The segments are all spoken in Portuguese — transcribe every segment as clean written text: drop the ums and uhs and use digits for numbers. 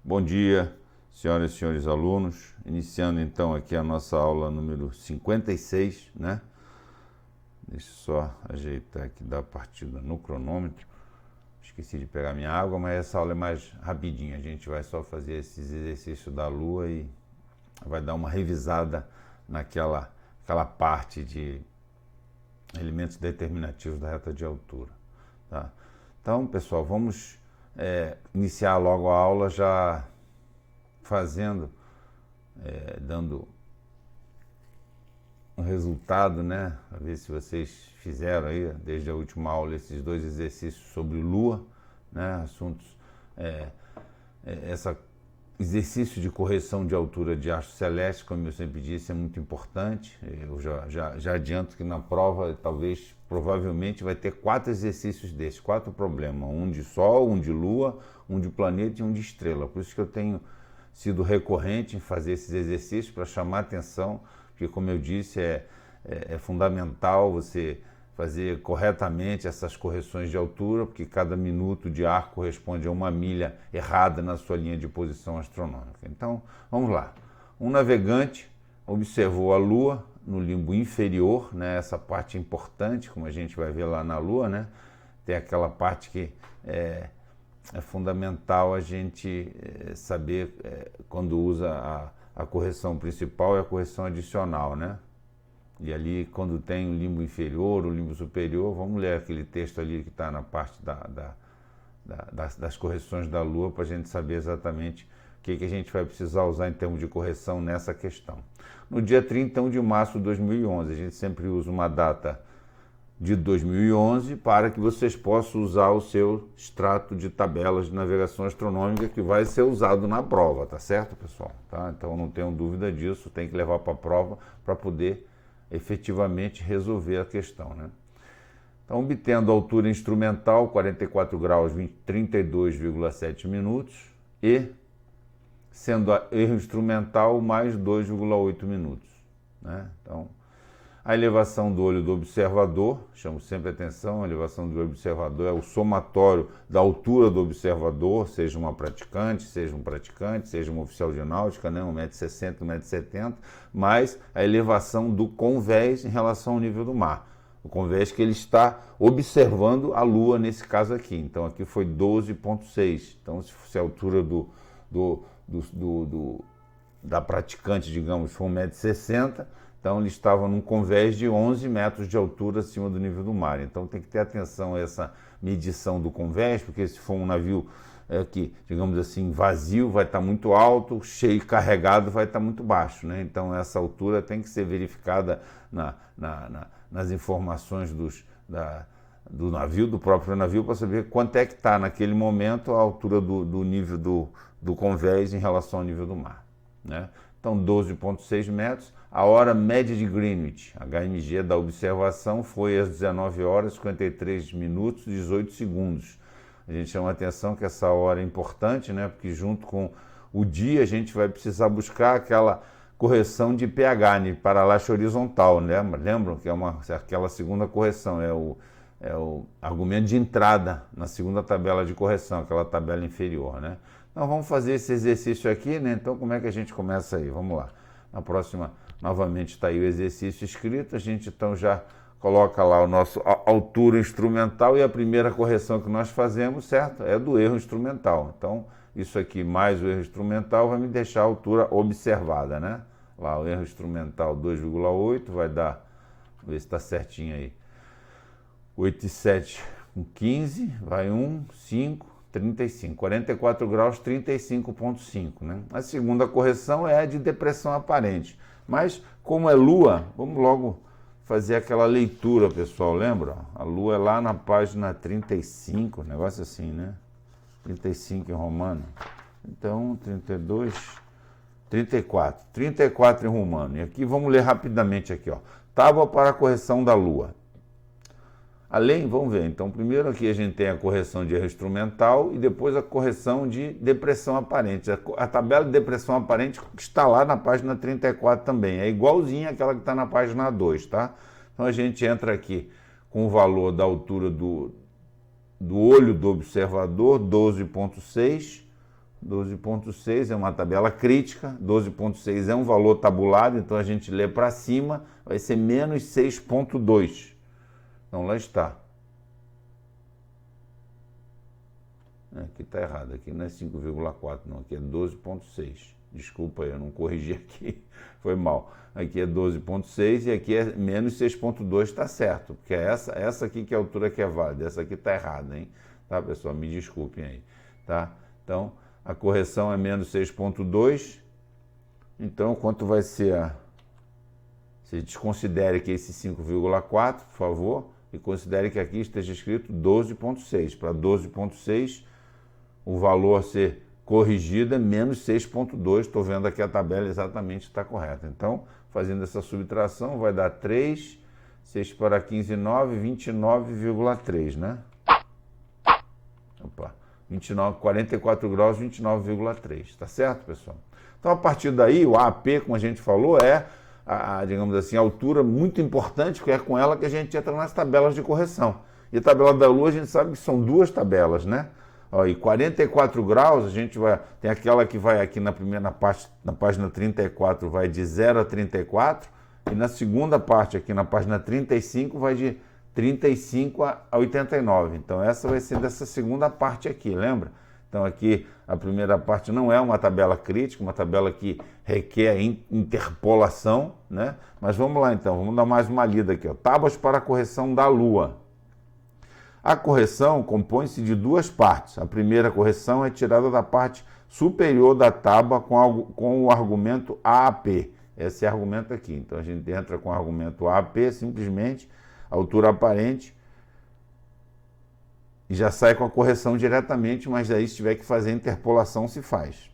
Bom dia, senhoras e senhores alunos. Iniciando então aqui a nossa aula número 56, né? Deixa eu só ajeitar aqui da partida no cronômetro. Esqueci de pegar minha água, mas essa aula é mais rapidinha. A gente vai só fazer esses exercícios da Lua e vai dar uma revisada aquela parte de elementos determinativos da reta de altura, tá? Então, pessoal, vamos iniciar logo a aula já fazendo, dando um resultado, né? A ver se vocês fizeram aí, desde a última aula, esses dois exercícios sobre Lua, né? Assuntos, exercício de correção de altura de astro celeste, como eu sempre disse, é muito importante. Eu já adianto que na prova, provavelmente vai ter 4 exercícios desses, 4 problemas, um de Sol, um de Lua, um de planeta e um de estrela. Por isso que eu tenho sido recorrente em fazer esses exercícios para chamar atenção, porque, como eu disse, é fundamental você fazer corretamente essas correções de altura, porque cada minuto de ar corresponde a uma milha errada na sua linha de posição astronômica. Então, vamos lá. Um navegante observou a Lua no limbo inferior, né? Essa parte importante, como a gente vai ver lá na Lua, né? Tem aquela parte que é fundamental a gente saber quando usa a correção principal e a correção adicional, né? E ali, quando tem o limbo inferior, o limbo superior, vamos ler aquele texto ali que está na parte das correções da Lua, para a gente saber exatamente o que a gente vai precisar usar em termos de correção nessa questão. No dia 31 de março de 2011, a gente sempre usa uma data de 2011 para que vocês possam usar o seu extrato de tabelas de navegação astronômica que vai ser usado na prova, tá certo, pessoal? Tá? Então, não tenham dúvida disso, tem que levar para a prova para poder efetivamente resolver a questão, né? Então, obtendo a altura instrumental, 44 graus, 32,7 minutos, e sendo a erro instrumental mais 2,8 minutos, né? Então, a elevação do olho do observador, chamo sempre a atenção, a elevação do olho do observador é o somatório da altura do observador, seja uma praticante, seja um praticante, seja um oficial de náutica, né, 1,60 m, 1,70 m, mais a elevação do convés em relação ao nível do mar. O convés que ele está observando a Lua nesse caso aqui. Então aqui foi 12,6. Então se fosse a altura da praticante, digamos, foi 1,60 m, então ele estava num convés de 11 metros de altura acima do nível do mar. Então tem que ter atenção a essa medição do convés, porque se for um navio que, digamos assim, vazio, vai estar muito alto, cheio e carregado vai estar muito baixo, né? Então essa altura tem que ser verificada nas informações do navio, do próprio navio, para saber quanto é que está naquele momento a altura do nível do convés em relação ao nível do mar, né? Então 12,6 metros. A hora média de Greenwich, HMG da observação, foi às 19 horas, 53 minutos e 18 segundos. A gente chama a atenção que essa hora é importante, né? Porque junto com o dia a gente vai precisar buscar aquela correção de pH, de paralaxe horizontal, né? Lembram que é aquela segunda correção, é o argumento de entrada na segunda tabela de correção, aquela tabela inferior, né? Então vamos fazer esse exercício aqui, né? Então como é que a gente começa aí? Vamos lá. Na próxima, novamente está aí o exercício escrito, a gente então já coloca lá o nosso altura instrumental e a primeira correção que nós fazemos, certo? É do erro instrumental. Então isso aqui mais o erro instrumental vai me deixar a altura observada, né? Lá o erro instrumental 2,8 vai dar, vamos ver se está certinho aí, 8,7 com 15, vai 1, 5, 35, 44 graus, 35,5, né? A segunda correção é a de depressão aparente. Mas, como é Lua, vamos logo fazer aquela leitura, pessoal, lembra? A Lua é lá na página 35, negócio assim, né? 35 em romano. Então, 32, 34. 34 em romano. E aqui, vamos ler rapidamente aqui, ó. Tábua para a correção da Lua. Além, vamos ver, então primeiro aqui a gente tem a correção de erro instrumental e depois a correção de depressão aparente. A tabela de depressão aparente está lá na página 34 também, é igualzinha àquela que está na página 2, tá? Então a gente entra aqui com o valor da altura do olho do observador, 12,6, 12,6 é uma tabela crítica, 12,6 é um valor tabulado, então a gente lê para cima, vai ser menos 6,2. Então lá está. Aqui está errado, aqui não é 5,4 não, aqui é 12,6. Desculpa aí, eu não corrigi aqui, foi mal. Aqui é 12,6 e aqui é menos 6,2, está certo, porque é essa aqui que é a altura que é válida, essa aqui está errada, hein? Tá, pessoal? Me desculpem aí, tá? Então, a correção é menos 6,2, então quanto vai ser a... Você desconsidere aqui esse 5,4, por favor, e considere que aqui esteja escrito 12,6. Para 12,6, o valor a ser corrigido é menos 6,2. Estou vendo aqui a tabela exatamente está correta. Então, fazendo essa subtração, vai dar 3, 6 para 15, 9, 29,3, né? Opa, 29, 44 graus, 29,3. Tá certo, pessoal? Então, a partir daí, o AP, como a gente falou, é digamos assim, a altura muito importante, porque é com ela que a gente entra nas tabelas de correção. E a tabela da Lua, a gente sabe que são duas tabelas, né? Ó, e 44 graus, a gente vai... Tem aquela que vai aqui na primeira parte, na página 34, vai de 0 a 34, e na segunda parte, aqui na página 35, vai de 35 a 89. Então, essa vai ser dessa segunda parte aqui, lembra? Então, aqui, a primeira parte não é uma tabela crítica, uma tabela que requer interpolação, né? Mas vamos lá, então, vamos dar mais uma lida aqui, ó. Tábuas para a correção da Lua. A correção compõe-se de duas partes. A primeira correção é tirada da parte superior da tábua com o argumento AAP. Esse é o argumento aqui. Então, a gente entra com o argumento AAP, simplesmente, altura aparente, e já sai com a correção diretamente, mas daí se tiver que fazer a interpolação, se faz.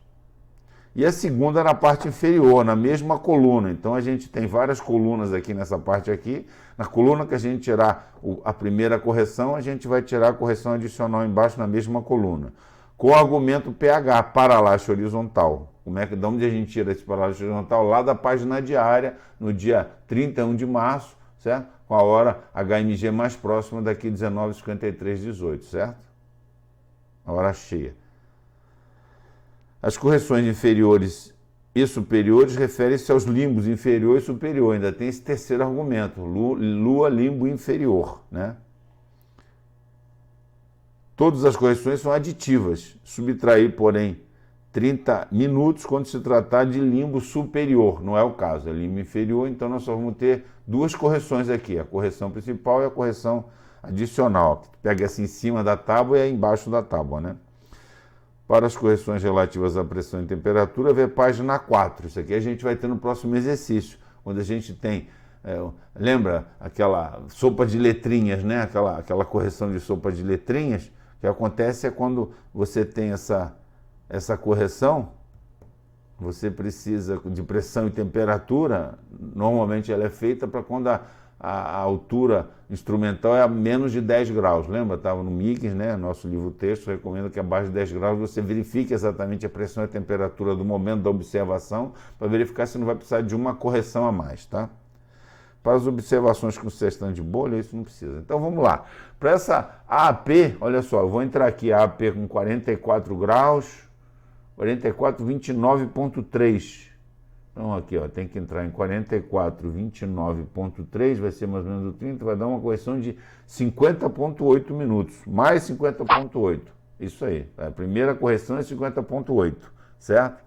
E a segunda na parte inferior, na mesma coluna. Então a gente tem várias colunas aqui nessa parte aqui. Na coluna que a gente tirar a primeira correção, a gente vai tirar a correção adicional embaixo na mesma coluna. Com o argumento pH, paralaxe horizontal. De onde a gente tira esse paralaxe horizontal? Lá da página diária, no dia 31 de março, certo? Com a hora HMG mais próxima daqui 19:53:18, certo? A hora cheia. As correções inferiores e superiores referem-se aos limbos inferior e superior. Ainda tem esse terceiro argumento, Lua limbo inferior, né? Todas as correções são aditivas. Subtrair, porém, 30 minutos quando se tratar de limbo superior. Não é o caso, é limbo inferior, então nós só vamos ter duas correções aqui, a correção principal e a correção adicional. Pega essa em cima da tábua e aí embaixo da tábua, né? Para as correções relativas à pressão e temperatura, vê página 4. Isso aqui a gente vai ter no próximo exercício, onde a gente tem, lembra aquela sopa de letrinhas, né? Aquela correção de sopa de letrinhas, o que acontece é quando você tem essa correção, você precisa de pressão e temperatura, normalmente ela é feita para quando a altura instrumental é a menos de 10 graus. Lembra? Estava no MIGS, né? Nosso livro-texto recomenda que abaixo de 10 graus você verifique exatamente a pressão e a temperatura do momento da observação para verificar se não vai precisar de uma correção a mais, tá? Para as observações com cestão de bolha, isso não precisa. Então vamos lá. Para essa AAP, olha só, eu vou entrar aqui, AAP com 44 graus, 44, 29,3. Então aqui, ó, tem que entrar em 44, 29,3, vai ser mais ou menos o 30, vai dar uma correção de 50,8 minutos, mais 50,8. Isso aí, a primeira correção é 50,8, certo?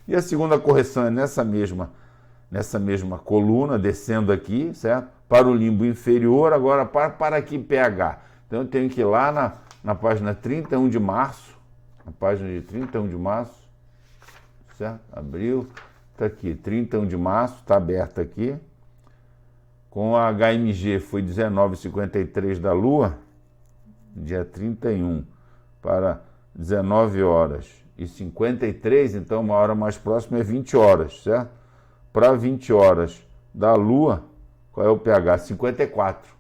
E a segunda correção é nessa mesma coluna, descendo aqui, certo? Para o limbo inferior, agora para aqui pH. Então eu tenho que ir lá na página 31 de março, na página de 31 de março, certo? Abril, está aqui, 31 de março, está aberto aqui. Com a HMG foi 19:53 da Lua, dia 31, para 19 horas e 53, então uma hora mais próxima é 20 horas, certo? Para 20 horas da Lua, qual é o pH? 54.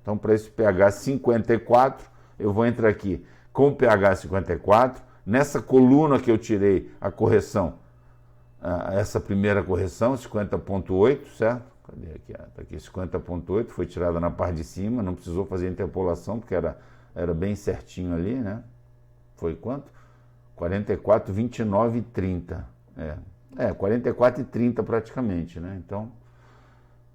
Então, para esse pH 54, eu vou entrar aqui com o pH 54, nessa coluna que eu tirei a correção, essa primeira correção, 50,8, certo? Cadê aqui? Está aqui 50,8, foi tirada na parte de cima, não precisou fazer interpolação, porque era bem certinho ali, né? Foi quanto? 44, 29 e 30. 44 e 30 praticamente, né? Então,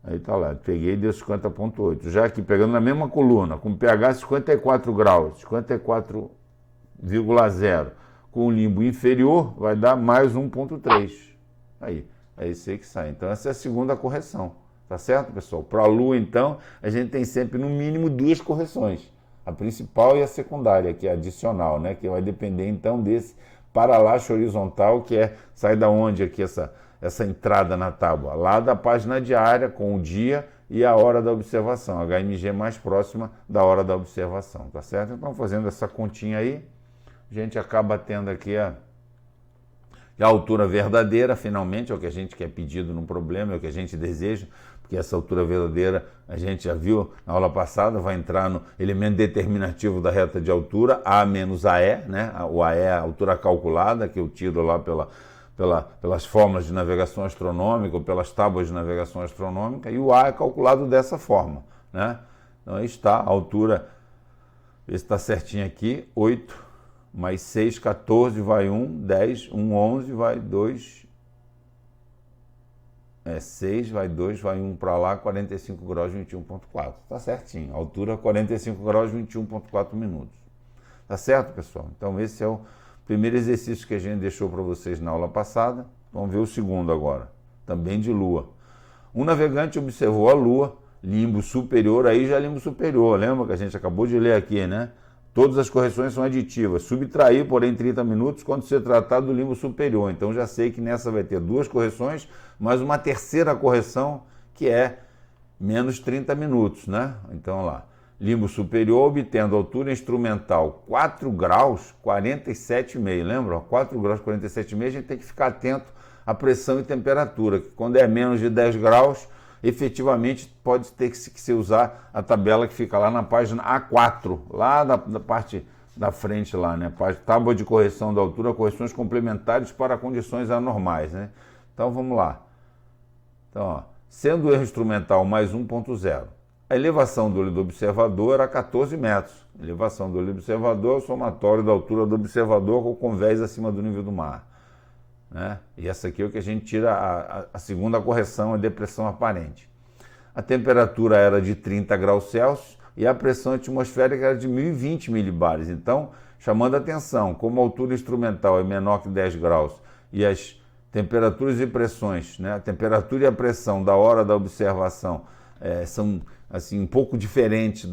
aí tá lá, peguei e deu 50,8. Já aqui, pegando na mesma coluna, com pH 54 graus, 54,0, com o limbo inferior, vai dar mais 1,3. Aí, é isso aí que sai. Então, essa é a segunda correção. Tá certo, pessoal? Para a Lua, então, a gente tem sempre, no mínimo, duas correções. A principal e a secundária, que é adicional, né? Que vai depender, então, desse paralaxe horizontal, que sai da onde aqui essa entrada na tábua? Lá da página diária, com o dia e a hora da observação. HMG mais próxima da hora da observação, tá certo? Então, fazendo essa continha aí, a gente acaba tendo aqui a altura verdadeira, finalmente, é o que a gente quer pedido no problema, é o que a gente deseja, porque essa altura verdadeira, a gente já viu na aula passada, vai entrar no elemento determinativo da reta de altura, A menos AE, né? O AE é a altura calculada, que eu tiro lá pelas fórmulas de navegação astronômica, ou pelas tábuas de navegação astronômica, e o A é calculado dessa forma, né? Então aí está a altura, vê se está certinho aqui, 8 mais 6, 14, vai 1, 10, 1, 11, vai 2, 6, vai 2, vai 1 para lá, 45 graus, 21,4. Tá certinho, altura 45 graus, 21,4 minutos. Tá certo, pessoal? Então esse é o primeiro exercício que a gente deixou para vocês na aula passada. Vamos ver o segundo agora, também de Lua. Um navegante observou a Lua, limbo superior, aí já limbo superior, lembra que a gente acabou de ler aqui, né? Todas as correções são aditivas. Subtrair, porém, 30 minutos quando se tratar do limbo superior. Então já sei que nessa vai ter duas correções, mais uma terceira correção, que é menos 30 minutos, né? Então lá, limbo superior obtendo altura instrumental 4 graus 47,5. Lembra? 4 graus 47,5, a gente tem que ficar atento à pressão e temperatura, que quando é menos de 10 graus, efetivamente pode ter que se usar a tabela que fica lá na página A4, lá da parte da frente lá, né? Tábua de correção da altura, correções complementares para condições anormais, né? Então vamos lá. Então, ó, sendo o erro instrumental mais 1,0, a elevação do olho do observador era 14 metros. A elevação do olho do observador é o somatório da altura do observador com o convés acima do nível do mar. Né? E essa aqui é o que a gente tira a segunda correção, a depressão aparente. A temperatura era de 30 graus Celsius e a pressão atmosférica era de 1020 milibares. Então, chamando a atenção, como a altura instrumental é menor que 10 graus e as temperaturas e pressões, né? A temperatura e a pressão da hora da observação são assim, um pouco diferentes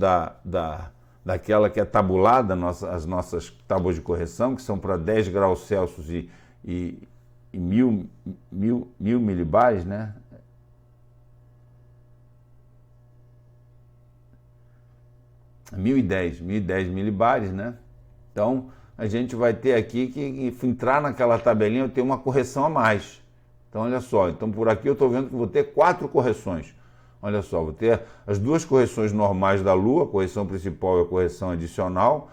daquela que é tabulada, as nossas tábuas de correção, que são para 10 graus Celsius e 1000 milibares, né? Mil e 10 milibares, né? Então, a gente vai ter aqui que entrar naquela tabelinha, eu tenho uma correção a mais. Então, olha só, então por aqui eu estou vendo que vou ter 4 correções. Olha só, vou ter as duas correções normais da Lua, a correção principal e a correção adicional,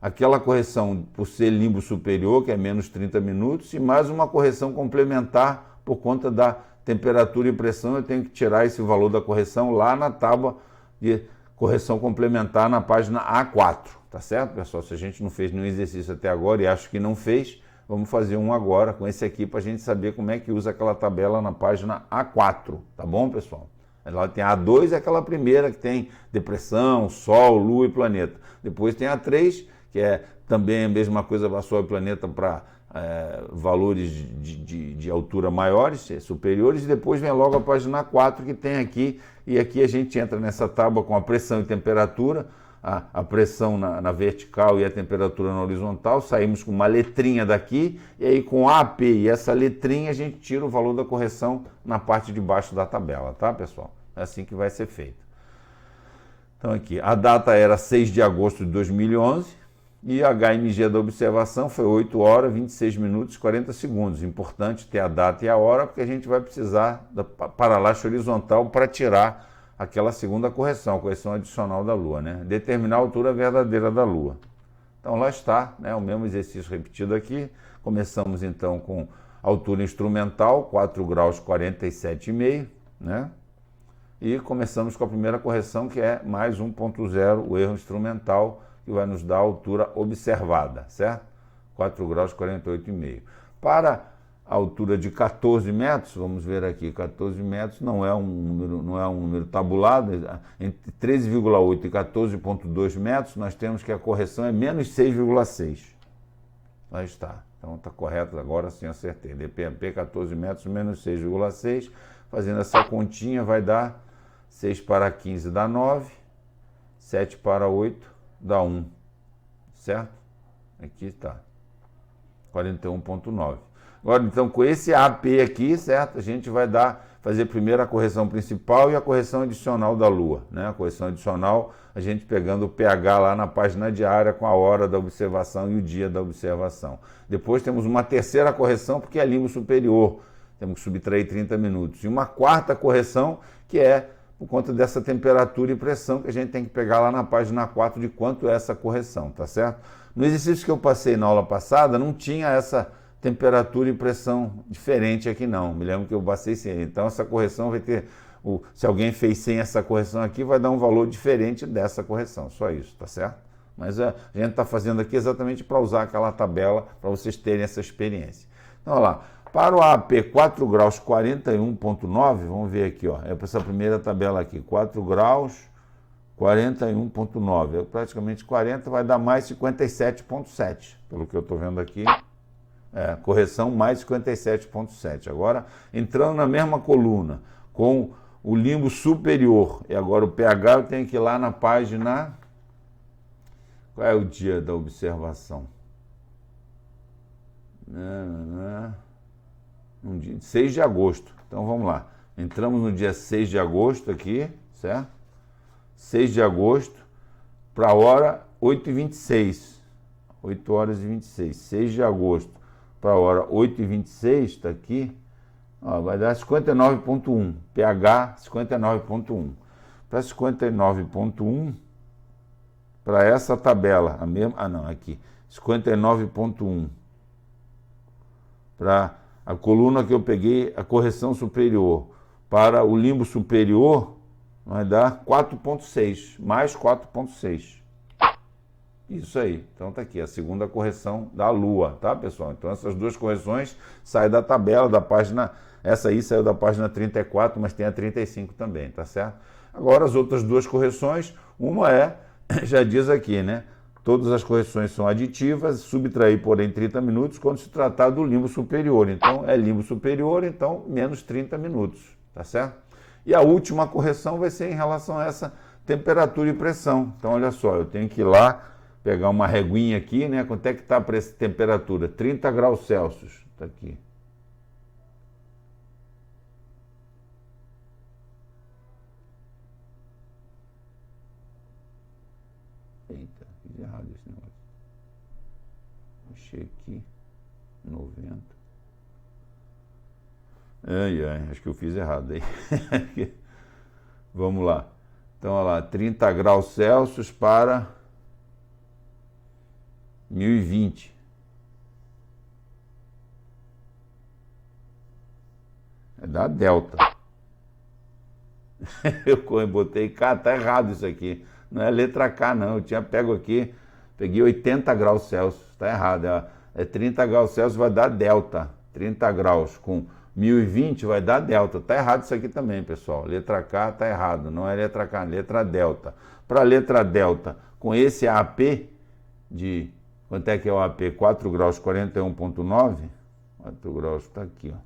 aquela correção por ser limbo superior, que é menos 30 minutos, e mais uma correção complementar por conta da temperatura e pressão. Eu tenho que tirar esse valor da correção lá na tábua de correção complementar na página A4, tá certo, pessoal? Se a gente não fez nenhum exercício até agora e acho que não fez, vamos fazer um agora com esse aqui para a gente saber como é que usa aquela tabela na página A4, tá bom, pessoal? Lá tem a A2, é aquela primeira que tem depressão, Sol, Lua e planeta. Depois tem a A3, que é também a mesma coisa para Sol e planeta para valores de altura maiores, superiores, e depois vem logo a página 4 que tem aqui, e aqui a gente entra nessa tábua com a pressão e temperatura, a pressão na vertical e a temperatura na horizontal, saímos com uma letrinha daqui, e aí com A, P e essa letrinha a gente tira o valor da correção na parte de baixo da tabela, tá, pessoal? É assim que vai ser feito. Então aqui, a data era 6 de agosto de 2011, e a HMG da observação foi 8 horas, 26 minutos e 40 segundos. Importante ter a data e a hora, porque a gente vai precisar da paralaxe horizontal para tirar aquela segunda correção, a correção adicional da Lua, né? Determinar a altura verdadeira da Lua. Então lá está, né? O mesmo exercício repetido aqui. Começamos então com altura instrumental, 4 graus 47,5, né? E começamos com a primeira correção, que é mais 1,0, o erro instrumental, que vai nos dar a altura observada, certo? 4 graus 48,5. Para a altura de 14 metros, vamos ver aqui, 14 metros não é um número tabulado, entre 13,8 e 14,2 metros, nós temos que a correção é menos 6,6. Aí está. Então está correto agora, sim, acertei. DPMP 14 metros menos 6,6. Fazendo essa continha vai dar 6 para 15 dá 9, 7 para 8 dá 1, certo? Aqui está, 41,9. Agora, então, com esse AP aqui, certo? A gente vai fazer primeiro a correção principal e a correção adicional da Lua, né? A correção adicional, a gente pegando o pH lá na página diária com a hora da observação e o dia da observação. Depois temos uma terceira correção, porque é limbo superior, temos que subtrair 30 minutos. E uma quarta correção, que é por conta dessa temperatura e pressão, que a gente tem que pegar lá na página 4 de quanto é essa correção, tá certo? No exercício que eu passei na aula passada, não tinha essa temperatura e pressão diferente aqui não, me lembro que eu passei sem. Então essa correção vai ter, se alguém fez sem essa correção aqui, vai dar um valor diferente dessa correção, só isso, tá certo? Mas a gente está fazendo aqui exatamente para usar aquela tabela, para vocês terem essa experiência. Então olha lá, para o AP 4 graus 41,9, vamos ver aqui, ó, é para essa primeira tabela aqui, 4 graus 41,9, praticamente 40, vai dar mais 57,7, pelo que eu estou vendo aqui. Correção mais 57,7. Agora, entrando na mesma coluna, com o limbo superior, e agora o pH, eu tenho que ir lá na página... Qual é o dia da observação? Um dia, 6 de agosto. Então, vamos lá. Entramos no dia 6 de agosto aqui, certo? 6 de agosto, para a hora 8h26. 8 horas e 26. 6 de agosto. Para a hora 8h26, está aqui, ó, vai dar 59,1, pH 59,1. Para 59,1, para essa tabela, a mesma, aqui, 59,1. Para a coluna que eu peguei, a correção superior, para o limbo superior, vai dar 4,6, mais 4,6. Isso aí, então tá aqui a segunda correção da Lua, tá pessoal? Então essas duas correções saem da tabela da página, essa aí saiu da página 34, mas tem a 35 também, tá certo? Agora as outras duas correções, uma já diz aqui, né? Todas as correções são aditivas, subtrair porém 30 minutos quando se tratar do limbo superior. Então é limbo superior, então menos 30 minutos, tá certo? E a última correção vai ser em relação a essa temperatura e pressão. Então olha só, eu tenho que ir lá, pegar uma reguinha aqui, né? Quanto é que está para essa temperatura? 30 graus Celsius. Está aqui. Eita, fiz errado esse negócio. Puxei aqui. 90. Acho que eu fiz errado aí. Vamos lá. Então, olha lá, 30 graus Celsius para 1020. É da delta. Eu botei K, tá errado isso aqui. Não é letra K, não. Eu tinha pego aqui, peguei 80 graus Celsius. Tá errado. É 30 graus Celsius, vai dar delta. 30 graus com 1020 vai dar delta. Tá errado isso aqui também, pessoal. Letra K tá errado. Não é letra K, letra delta. Para letra delta, com esse AP de... Quanto é que é o AP? 4 graus 41,9? 4 graus, está aqui, ó.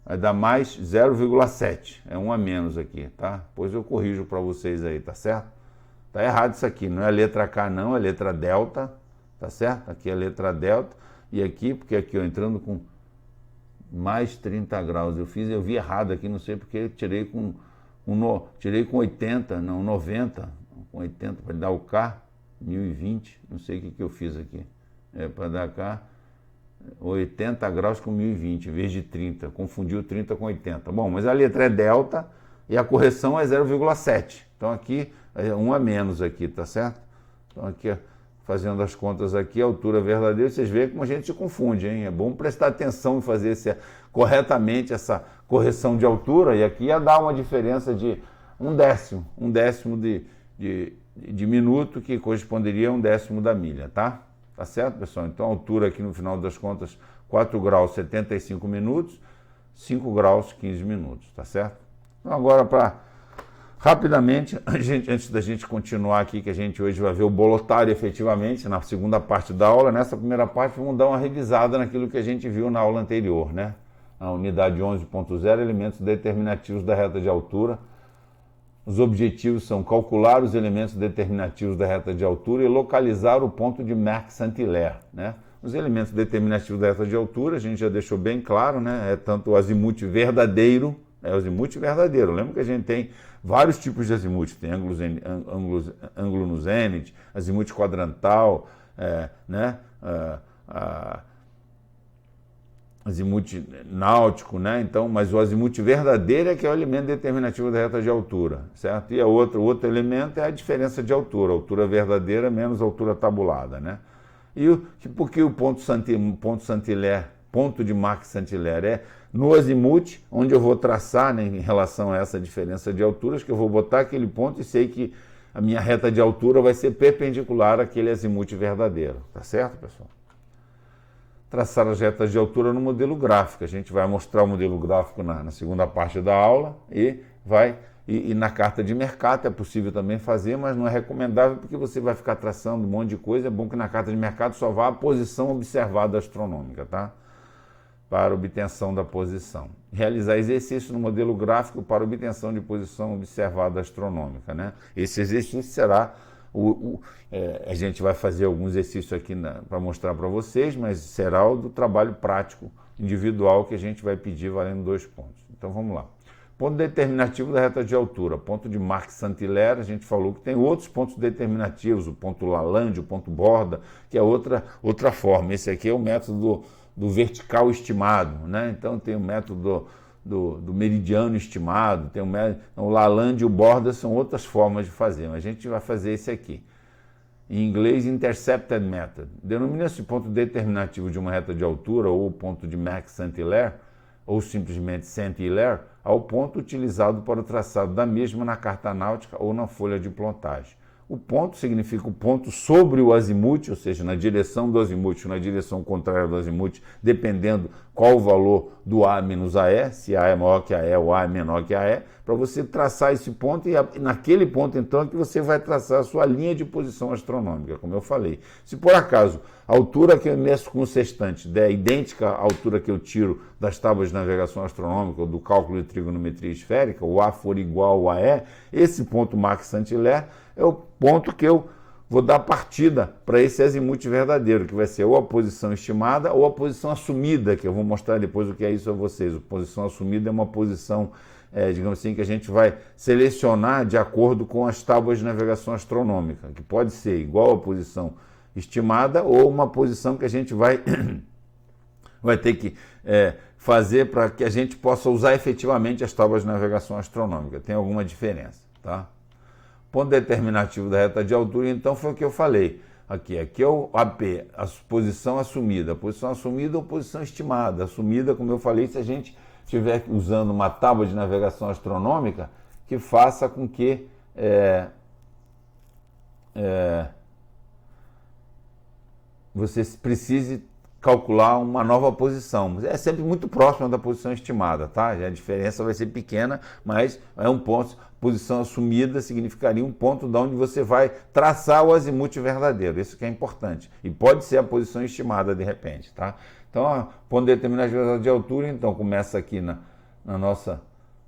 Vai dar mais 0,7. É um a menos aqui, tá? Depois eu corrijo para vocês aí, tá certo? Tá errado isso aqui. Não é letra K, não. É letra delta, tá certo? Aqui é letra delta. E aqui, porque aqui, ó, entrando com mais 30 graus. Eu vi errado aqui, não sei porque eu tirei com 80, não, 90. Com 80 para dar o K. 1020, não sei o que eu fiz aqui. Para dar cá, 80 graus com 1020, em vez de 30. Confundiu 30 com 80. Bom, mas a letra é delta e a correção é 0,7. Então aqui, é um a menos aqui, tá certo? Então aqui, fazendo as contas aqui, a altura verdadeira, vocês veem como a gente se confunde, hein? É bom prestar atenção e fazer corretamente essa correção de altura, e aqui ia dar uma diferença de um décimo de minuto, que corresponderia a 1/10 da milha, tá? Tá tá certo, pessoal? Então a altura aqui no final das contas, 4 graus 75 minutos, 5 graus 15 minutos, tá certo? Então agora rapidamente, antes da gente continuar aqui, que a gente hoje vai ver o bolotário efetivamente na segunda parte da aula, nessa primeira parte vamos dar uma revisada naquilo que a gente viu na aula anterior, né? A unidade 11.0, elementos determinativos da reta de altura. Os objetivos são calcular os elementos determinativos da reta de altura e localizar o ponto de Marx-Saint-Hilaire, né? Os elementos determinativos da reta de altura, a gente já deixou bem claro, né? É tanto o azimuth verdadeiro, o azimuth verdadeiro. Lembra que a gente tem vários tipos de azimuth, tem ângulo no zênite, azimuth quadrantal, né? Azimuth náutico, né? Então, mas o azimuth verdadeiro é que é o elemento determinativo da reta de altura, certo? E outro elemento é a diferença de altura verdadeira menos altura tabulada, né? E por que o ponto Saint-Hilaire, ponto de Marx-Saint-Hilaire é no azimuth, onde eu vou traçar, né, em relação a essa diferença de alturas, que eu vou botar aquele ponto e sei que a minha reta de altura vai ser perpendicular àquele azimuth verdadeiro, tá certo, pessoal? Traçar as retas de altura no modelo gráfico. A gente vai mostrar o modelo gráfico na segunda parte da aula e na carta de mercado é possível também fazer, mas não é recomendável porque você vai ficar traçando um monte de coisa. É bom que na carta de mercado só vá a posição observada astronômica, tá? Para obtenção da posição. Realizar exercício no modelo gráfico para obtenção de posição observada astronômica, né? Esse exercício será a gente vai fazer alguns exercícios aqui para mostrar para vocês, mas será o do trabalho prático individual que a gente vai pedir valendo 2 pontos. Então vamos lá. Ponto determinativo da reta de altura. Ponto de Marx-Saint-Hilaire, a gente falou que tem outros pontos determinativos, o ponto Lalande, o ponto Borda, que é outra forma. Esse aqui é o método do vertical estimado, né? Então tem o método do meridiano estimado, tem o Lalande e o Borda são outras formas de fazer, mas a gente vai fazer esse aqui. Em inglês, Intercepted Method. Denomina-se ponto determinativo de uma reta de altura ou ponto de Marx-Saint-Hilaire, ou simplesmente Saint-Hilaire, ao ponto utilizado para o traçado da mesma na carta náutica ou na folha de plotagem. O ponto significa o ponto sobre o azimuth, ou seja, na direção do azimuth, na direção contrária do azimuth, dependendo qual o valor do A menos AE, se A é maior que AE ou A é menor que AE, para você traçar esse ponto e naquele ponto então é que você vai traçar a sua linha de posição astronômica, como eu falei. Se por acaso a altura que eu meço com o sextante é idêntica à altura que eu tiro das tábuas de navegação astronômica ou do cálculo de trigonometria esférica, o A for igual a E, esse ponto Marx-Saint-Hilaire é o ponto que eu vou dar partida para esse azimuth verdadeiro, que vai ser ou a posição estimada ou a posição assumida, que eu vou mostrar depois o que é isso a vocês. A posição assumida é uma posição, digamos assim, que a gente vai selecionar de acordo com as tábuas de navegação astronômica, que pode ser igual à posição estimada ou uma posição que a gente vai ter que fazer para que a gente possa usar efetivamente as tábuas de navegação astronômica. Tem alguma diferença, tá? Ponto determinativo da reta de altura, então, foi o que eu falei. Aqui é o AP, a posição assumida. Posição assumida ou posição estimada. Assumida, como eu falei, se a gente estiver usando uma tábua de navegação astronômica que faça com que você precise calcular uma nova posição. É sempre muito próxima da posição estimada, tá? A diferença vai ser pequena, mas é um ponto. Posição assumida significaria um ponto de onde você vai traçar o azimuth verdadeiro. Isso que é importante. E pode ser a posição estimada de repente, tá? Então, ponto determinativo de altura, então começa aqui na nossa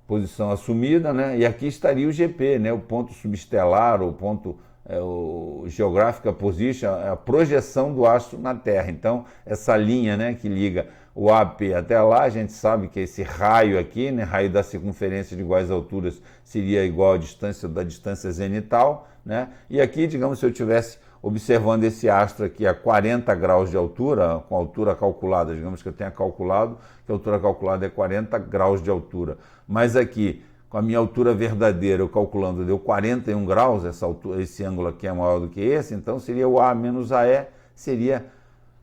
posição assumida, né? E aqui estaria o GP, né? O ponto subestelar, o ponto o Geographic Position, a projeção do astro na Terra. Então, essa linha, né, que liga o AP até lá, a gente sabe que esse raio aqui, né, raio da circunferência de iguais alturas, seria igual à distância da distância zenital, né? E aqui, digamos, se eu estivesse observando esse astro aqui a 40 graus de altura, com a altura calculada, digamos que eu tenha calculado que a altura calculada é 40 graus de altura, mas aqui, com a minha altura verdadeira, eu calculando, deu 41 graus, esse ângulo aqui é maior do que esse, então seria o A menos AE, seria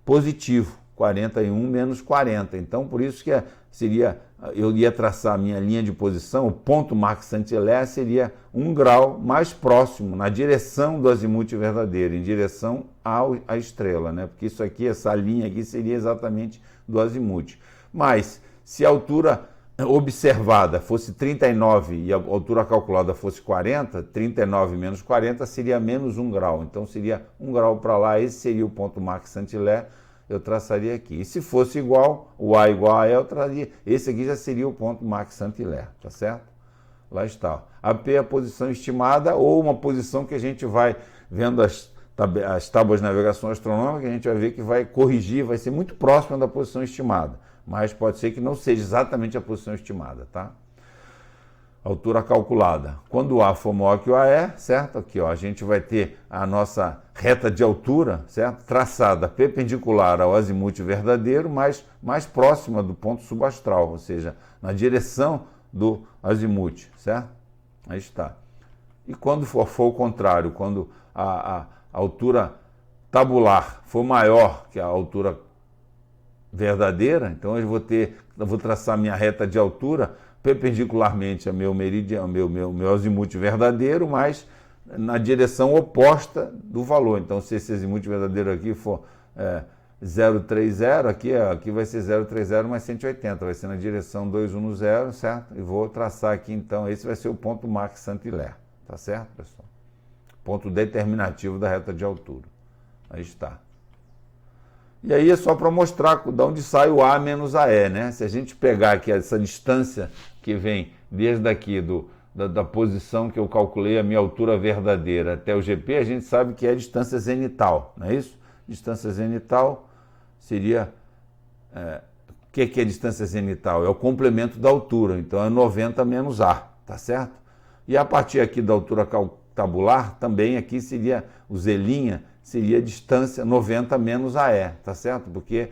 positivo, 41 menos 40. Então, por isso que seria eu ia traçar a minha linha de posição, o ponto Max Saint-Hilaire seria 1 grau mais próximo, na direção do azimuth verdadeiro, em direção à estrela, né? Porque isso aqui, essa linha aqui, seria exatamente do azimuth. Mas, se a altura observada fosse 39 e a altura calculada fosse 40, 39 menos 40 seria menos 1 grau. Então, seria 1 grau para lá, esse seria o ponto Max Saint-Hilaire, eu traçaria aqui. E se fosse igual, o A igual a E, eu traria. Esse aqui já seria o ponto Max Saint-Hilaire, tá certo? Lá está. A P é a posição estimada, ou uma posição que a gente vai vendo as tábuas de navegação astronômica, a gente vai ver que vai corrigir, vai ser muito próxima da posição estimada. Mas pode ser que não seja exatamente a posição estimada, tá? Altura calculada. Quando o A for maior que o AE, certo? Aqui, ó, a gente vai ter a nossa reta de altura, certo? Traçada perpendicular ao azimuth verdadeiro, mas mais próxima do ponto subastral, ou seja, na direção do azimuth, certo? Aí está. E quando for o contrário, quando a altura tabular for maior que a altura verdadeira, então eu vou traçar minha reta de altura perpendicularmente ao meu meridiano, meu azimuth verdadeiro, mas na direção oposta do valor. Então, se esse azimuth verdadeiro aqui for 030, aqui vai ser 030 mais 180, vai ser na direção 210, certo? E vou traçar aqui, então, esse vai ser o ponto Max Saint-Hilaire, tá certo, pessoal? Ponto determinativo da reta de altura. Aí está. E aí é só para mostrar de onde sai o A menos a E, né? Se a gente pegar aqui essa distância que vem desde aqui da posição que eu calculei a minha altura verdadeira até o GP, a gente sabe que é a distância zenital, não é isso? Distância zenital seria... o que é distância zenital? É o complemento da altura, então é 90 menos A, tá certo? E a partir aqui da altura tabular, também aqui seria o Z', seria a distância 90 menos a E, tá certo? Porque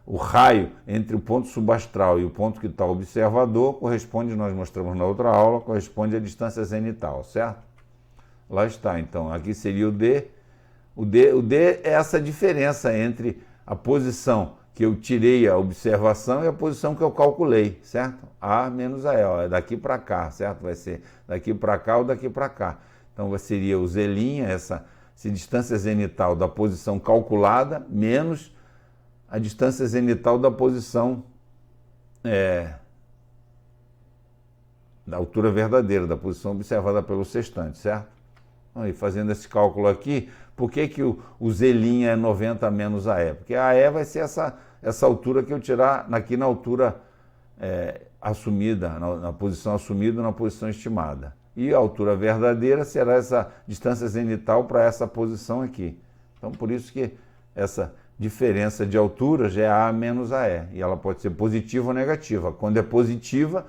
o raio entre o ponto subastral e o ponto que está o observador corresponde, nós mostramos na outra aula, corresponde à distância zenital, certo? Lá está, então, aqui seria o D. O D é essa diferença entre a posição que eu tirei a observação e a posição que eu calculei, certo? A menos a E, ó, é daqui para cá, certo? Vai ser daqui para cá ou daqui para cá. Então, seria o Z', essa distância zenital da posição calculada, menos a distância zenital da posição da altura verdadeira, da posição observada pelo sextante, certo? E fazendo esse cálculo aqui, por que o Z' é 90 menos a E? Porque a E vai ser essa altura que eu tirar aqui na altura assumida, na posição assumida, na posição estimada. E a altura verdadeira será essa distância zenital para essa posição aqui. Então, por isso que essa diferença de altura já é A menos a E. E ela pode ser positiva ou negativa. Quando é positiva,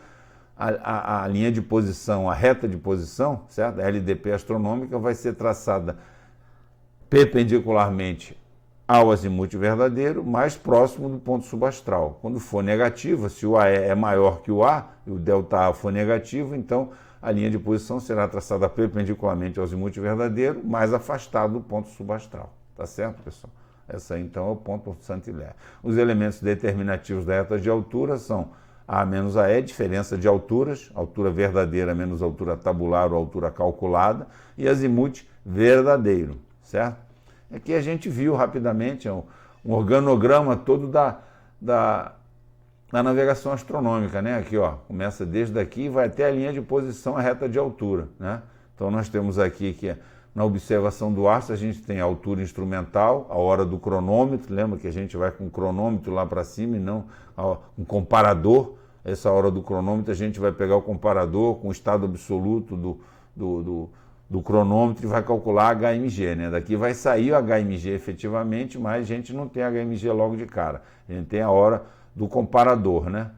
a linha de posição, a reta de posição, certo? A LDP astronômica vai ser traçada perpendicularmente ao azimuth verdadeiro, mais próximo do ponto subastral. Quando for negativa, se o AE é maior que o A, e o ΔA for negativo, então a linha de posição será traçada perpendicularmente ao azimuth verdadeiro, mais afastado do ponto subastral. Tá certo, pessoal? Essa aí, então, é o ponto Saint-Hilaire. Os elementos determinativos da reta de altura são A menos a E, diferença de alturas, altura verdadeira menos altura tabular ou altura calculada, e azimuth verdadeiro, certo? Aqui a gente viu rapidamente um organograma todo da navegação astronômica, né? Aqui, ó, começa desde aqui e vai até a linha de posição, a reta de altura, né? Então nós temos aqui que na observação do astro a gente tem a altura instrumental, a hora do cronômetro, lembra que a gente vai com o cronômetro lá para cima e não um comparador. Essa hora do cronômetro a gente vai pegar o comparador com o estado absoluto do cronômetro e vai calcular HMG, né? Daqui vai sair o HMG efetivamente, mas a gente não tem HMG logo de cara. A gente tem a hora do comparador, né?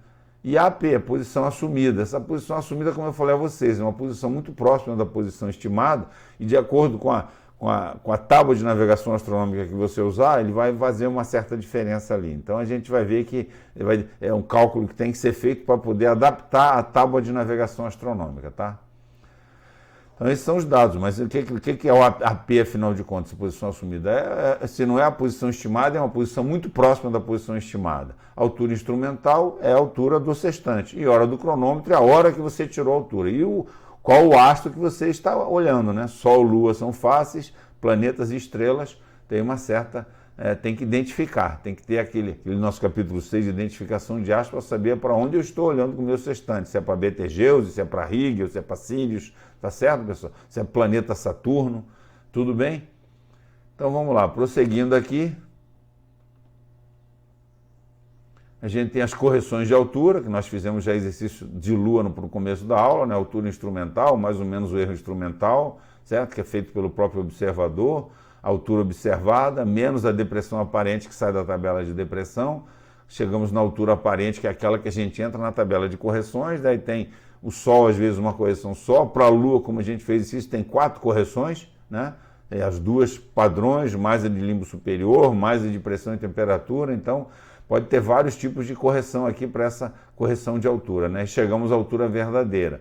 E a AP, a posição assumida. Essa posição assumida, como eu falei a vocês, é uma posição muito próxima da posição estimada e de acordo com a tábua de navegação astronômica que você usar, ele vai fazer uma certa diferença ali. Então a gente vai ver que é um cálculo que tem que ser feito para poder adaptar a tábua de navegação astronômica, tá? Então, esses são os dados, mas o que é o AP, afinal de contas, a posição assumida? Se não é a posição estimada, é uma posição muito próxima da posição estimada. A altura instrumental é a altura do sextante, e hora do cronômetro é a hora que você tirou a altura. E qual o astro que você está olhando, né? Sol, Lua são fáceis, planetas e estrelas tem uma certa... tem que identificar, tem que ter aquele nosso capítulo 6 de identificação de astros para saber para onde eu estou olhando com o meu sextante, se é para Betelgeuse, se é para Rigel, se é para Sirius, tá certo, pessoal? Se é planeta Saturno, tudo bem? Então vamos lá, prosseguindo aqui, a gente tem as correções de altura, que nós fizemos já exercício de Lua no começo da aula, né? Altura instrumental, mais ou menos o erro instrumental, certo? Que é feito pelo próprio observador, altura observada, menos a depressão aparente que sai da tabela de depressão. Chegamos na altura aparente, que é aquela que a gente entra na tabela de correções, daí tem o Sol, às vezes, uma correção só. Para a Lua, como a gente fez isso, tem 4 correções, né? Tem as 2 padrões, mais a de limbo superior, mais a de pressão e temperatura. Então, pode ter vários tipos de correção aqui para essa correção de altura, né? Chegamos à altura verdadeira.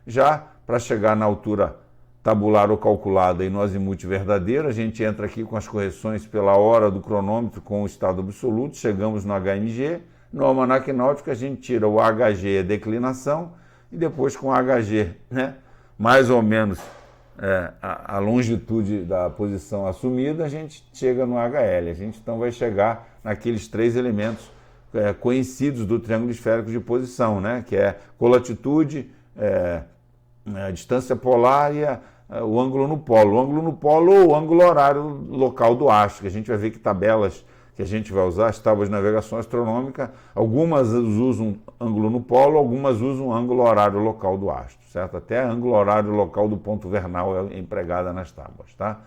Já para chegar na altura tabular ou calculada e no azimuth verdadeiro, a gente entra aqui com as correções pela hora do cronômetro com o estado absoluto, chegamos no HMG, no almanaque náutico a gente tira o HG, a declinação, e depois com o HG, né, mais ou menos a longitude da posição assumida, a gente chega no HL, a gente então vai chegar naqueles 3 elementos conhecidos do triângulo esférico de posição, né, que é colatitude, a distância polar e o ângulo no polo. O ângulo no polo ou o ângulo horário local do astro, que a gente vai ver que tabelas que a gente vai usar, as tábuas de navegação astronômica, algumas usam ângulo no polo, algumas usam ângulo horário local do astro, certo? Até ângulo horário local do ponto vernal é empregada nas tábuas, tá?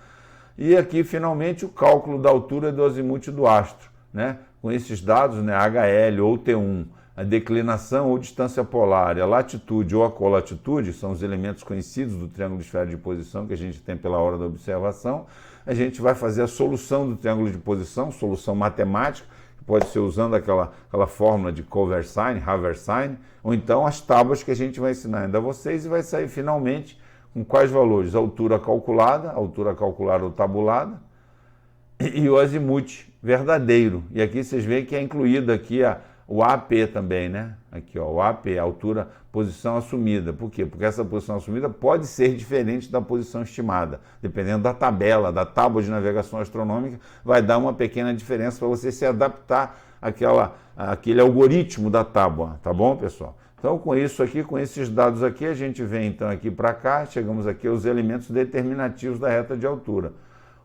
E aqui, finalmente, o cálculo da altura do azimuth do astro, né? Com esses dados, né, HL ou T1, a declinação ou distância polar, a latitude ou a colatitude, são os elementos conhecidos do triângulo esférico de posição que a gente tem pela hora da observação. A gente vai fazer a solução do triângulo de posição, solução matemática, que pode ser usando aquela fórmula de Cover-Sine, Haver-Sine, ou então as tábuas que a gente vai ensinar ainda a vocês, e vai sair finalmente com quais valores? Altura calculada ou tabulada, e o azimuth verdadeiro. E aqui vocês veem que é incluído aqui o AP também, né? Aqui, ó, o AP, altura, posição assumida. Por quê? Porque essa posição assumida pode ser diferente da posição estimada. Dependendo da tabela, da tábua de navegação astronômica, vai dar uma pequena diferença para você se adaptar àquele algoritmo da tábua, tá bom, pessoal? Então, com isso aqui, com esses dados aqui, a gente vem então aqui para cá, chegamos aqui aos elementos determinativos da reta de altura.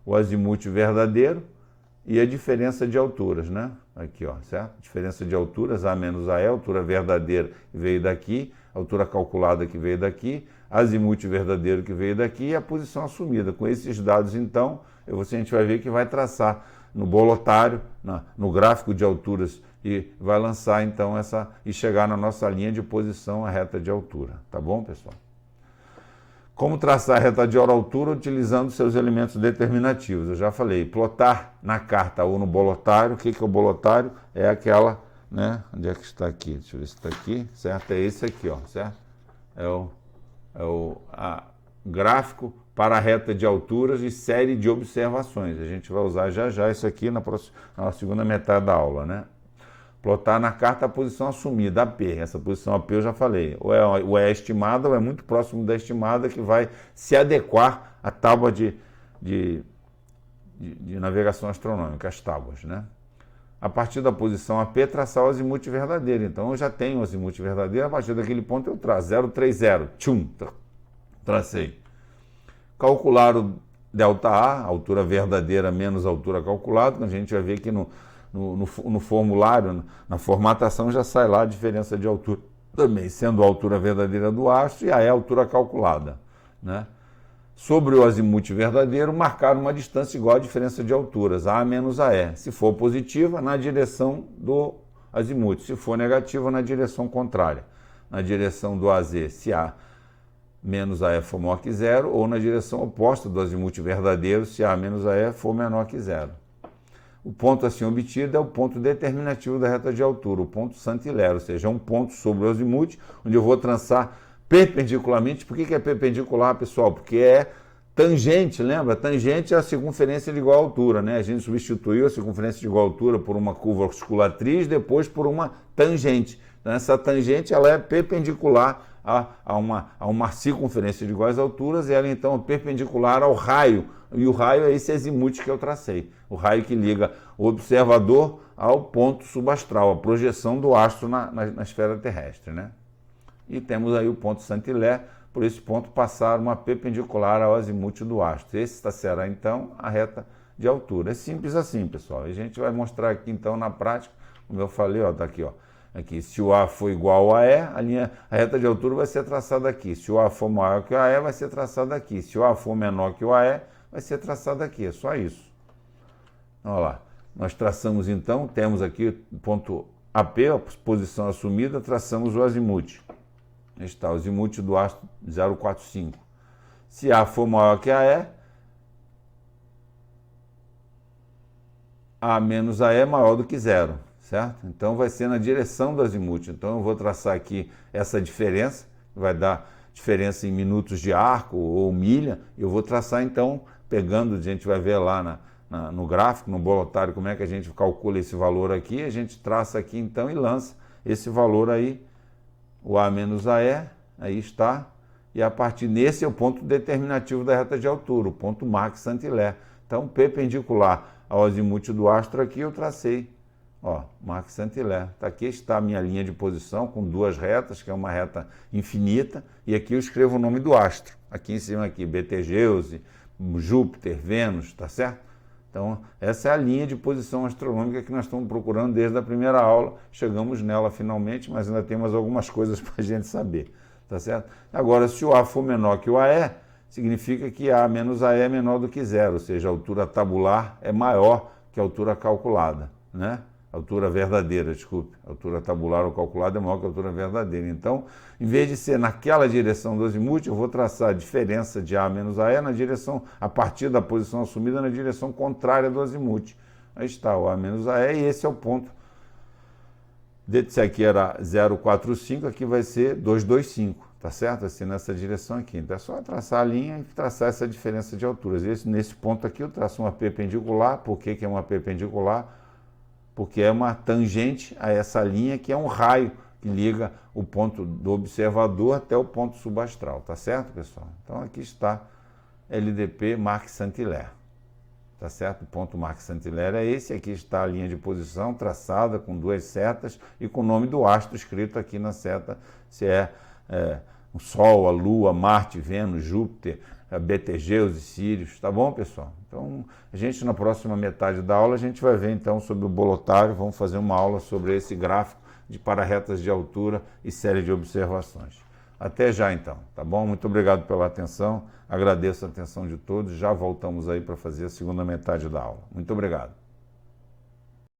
O azimuth verdadeiro e a diferença de alturas, né? Aqui, ó, certo? Diferença de alturas, A menos AE, altura verdadeira que veio daqui, altura calculada que veio daqui, azimuth verdadeiro que veio daqui e a posição assumida. Com esses dados, então, a gente vai ver que vai traçar no bolotário, no gráfico de alturas, e vai lançar, então, e chegar na nossa linha de posição, a reta de altura. Tá bom, pessoal? Como traçar a reta de hora-altura utilizando seus elementos determinativos? Eu já falei, plotar na carta ou no bolotário. O que é o bolotário? É aquela, né? Onde é que está aqui? Deixa eu ver se está aqui, certo? É esse aqui, ó, certo? É o gráfico para a reta de alturas e série de observações. A gente vai usar já isso aqui na segunda metade da aula, né? Plotar na carta a posição assumida, AP. Essa posição AP eu já falei. Ou é estimada ou é muito próximo da estimada, que vai se adequar à tábua de navegação astronômica, as tábuas, né? A partir da posição AP, traçar o azimuth verdadeiro. Então eu já tenho o azimuth verdadeiro, a partir daquele ponto eu traço 030, tchum, tracei. Calcular o ΔA, altura verdadeira menos altura calculada, a gente vai ver que no formulário, na formatação, já sai lá a diferença de altura também, sendo a altura verdadeira do astro e a altura calculada, né? Sobre o azimuth verdadeiro, marcar uma distância igual à diferença de alturas, A menos AE. Se for positiva, na direção do azimuth. Se for negativa, na direção contrária. Na direção do AZ, se A menos AE for maior que zero, ou na direção oposta do azimuth verdadeiro, se A menos AE for menor que zero. O ponto assim obtido é o ponto determinativo da reta de altura, o ponto Saint-Hilaire, ou seja, é um ponto sobre o azimuth, onde eu vou traçar perpendicularmente. Por que é perpendicular, pessoal? Porque é tangente, lembra? Tangente é a circunferência de igual altura, né? A gente substituiu a circunferência de igual altura por uma curva osculatriz, depois por uma tangente. Então, essa tangente ela é perpendicular a uma circunferência de iguais alturas, e ela então é perpendicular ao raio. E o raio é esse azimuth que eu tracei. O raio que liga o observador ao ponto subastral, a projeção do astro na esfera terrestre, né? E temos aí o ponto Saint-Hilaire, por esse ponto passar uma perpendicular ao azimuth do astro. Esse será então a reta de altura. É simples assim, pessoal. E a gente vai mostrar aqui então na prática, como eu falei, ó, tá aqui, ó. Aqui, se o A for igual a E, a reta de altura vai ser traçada aqui. Se o A for maior que o AE, vai ser traçada aqui. Se o A for menor que o AE, vai ser traçada aqui. É só isso. Olha lá. Nós traçamos então, temos aqui o ponto AP, a posição assumida, traçamos o azimuth. Está o azimuth do astro 045. Se A for maior que AE, A menos AE é maior do que zero. Certo? Então vai ser na direção do azimuth. Então eu vou traçar aqui essa diferença, vai dar diferença em minutos de arco ou milha. Eu vou traçar então, pegando, a gente vai ver lá no gráfico, no bolotário, como é que a gente calcula esse valor aqui. A gente traça aqui então e lança esse valor aí, o A menos AE, aí está. E a partir desse é o ponto determinativo da reta de altura, o ponto Mach Saint-Hilaire. Então, perpendicular ao azimuth do astro aqui, eu tracei. Ó, Mach Saint-Hilaire. Aqui está a minha linha de posição com duas retas, que é uma reta infinita, e aqui eu escrevo o nome do astro. Aqui em cima, aqui, Betelgeuse, Júpiter, Vênus, tá certo? Então, essa é a linha de posição astronômica que nós estamos procurando desde a primeira aula. Chegamos nela finalmente, mas ainda temos algumas coisas para a gente saber, tá certo? Agora, se o A for menor que o AE, significa que A menos AE é menor do que zero, ou seja, a altura tabular é maior que a altura calculada, né? Altura verdadeira, desculpe. A altura tabular ou calculada é maior que a altura verdadeira. Então, em vez de ser naquela direção do azimuth, eu vou traçar a diferença de A menos AE na direção, a partir da posição assumida, na direção contrária do azimuth. Aí está o A menos AE, e esse é o ponto. Se aqui era 045, aqui vai ser 225, tá certo? Assim, nessa direção aqui. Então é só traçar a linha e traçar essa diferença de alturas. Nesse ponto aqui eu traço uma perpendicular. Por que é uma perpendicular? Porque é uma tangente a essa linha, que é um raio que liga o ponto do observador até o ponto subastral, tá certo, pessoal? Então aqui está LDP Mach Saint-Hilaire, tá certo? O ponto Mach Saint-Hilaire é esse, aqui está a linha de posição traçada com duas setas e com o nome do astro escrito aqui na seta, se é o Sol, a Lua, Marte, Vênus, Júpiter, Betelgeuse, Sírios, tá bom, pessoal? Então, a gente na próxima metade da aula, a gente vai ver então sobre o bolotário, vamos fazer uma aula sobre esse gráfico de para-retas de altura e série de observações. Até já então, tá bom? Muito obrigado pela atenção, agradeço a atenção de todos, já voltamos aí para fazer a segunda metade da aula. Muito obrigado.